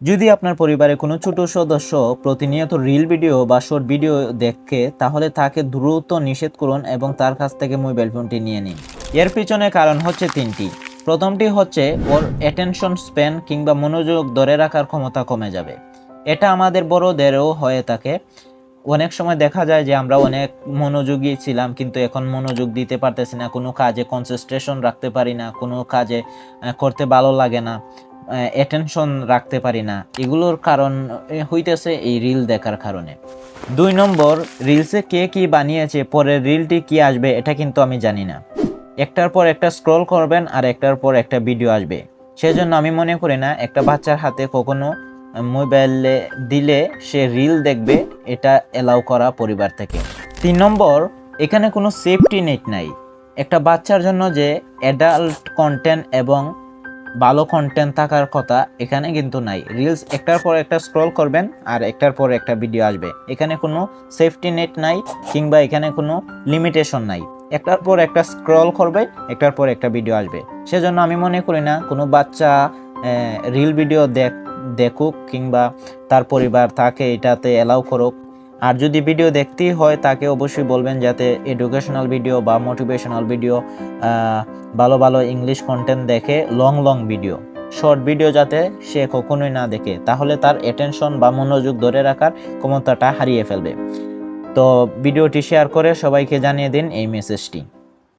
যদি আপনার পরিবারে কোনো ছোট সদস্য প্রতিনিয়ত রিল ভিডিও বা শর্ট ভিডিও দেখে, তাহলে তাকে দ্রুত নিষেধ করুন এবং তার কাছ থেকে মোবাইল ফোনটি নিয়ে নিন। এর পিছনে কারণ হচ্ছে তিনটি। প্রথমটি হচ্ছে ওর অ্যাটেনশন স্প্যান কিংবা মনোযোগ ধরে রাখার ক্ষমতা কমে যাবে। এটা আমাদের বড়দেরও হয়ে থাকে। অনেক সময় দেখা যায় যে আমরা অনেক মনোযোগী ছিলাম, কিন্তু এখন মনোযোগ দিতে পারতেছি না, কোনো কাজে কনসেন্ট্রেশন রাখতে পারি না, কোনো কাজে করতে ভালো লাগে না, অ্যাটেনশন রাখতে পারি না। এগুলোর কারণ হইতেছে এই রিল দেখার কারণে। 2 নম্বর, রিলসে কে কি বানিয়েছে, পরের রিলটি কি আসবে এটা কিন্তু আমি জানি না। একটার পর একটা স্ক্রল করবেন আর একটার পর একটা ভিডিও আসবে। সেজন্য আমি মনে করি না একটা বাচ্চার হাতে কখনো মোবাইলে দিলে সে রিল দেখবে, এটা এলাও করা পরিবার থেকে। 3 নম্বর, এখানে কোনো সেফটি নেট নাই। একটা বাচ্চার জন্য যে অ্যাডাল্ট কন্টেন্ট এবং ভালো কন্টেন্ট থাকার কথা এখানে কিন্তু নাই। রিলস একটার পর একটা স্ক্রল করবেন আর একটার পর একটা ভিডিও আসবে। এখানে কোনো সেফটি নেট নাই কিংবা এখানে কোনো লিমিটেশন নাই। একটার পর একটা স্ক্রল করবে, একটার পর একটা ভিডিও আসবে। সেজন্য আমি মনে করি না কোনো বাচ্চা রিল ভিডিও দেখুক কিংবা তার পরিবার তাকে এটাতে অ্যালাউ করুক। আর যদি ভিডিও দেখতেই হয় তাকে অবশ্যই বলবেন যাতে এডুকেশনাল ভিডিও বা মোটিভেশনাল ভিডিও, ভালো ভালো ইংলিশ কন্টেন্ট দেখে, লং ভিডিও, শর্ট ভিডিও যাতে সে কখনোই না দেখে, তাহলে তার অ্যাটেনশন বা মনোযোগ ধরে রাখার ক্ষমতাটা হারিয়ে ফেলবে। তো ভিডিওটি শেয়ার করে সবাইকে জানিয়ে দিন এই মেসেজটি।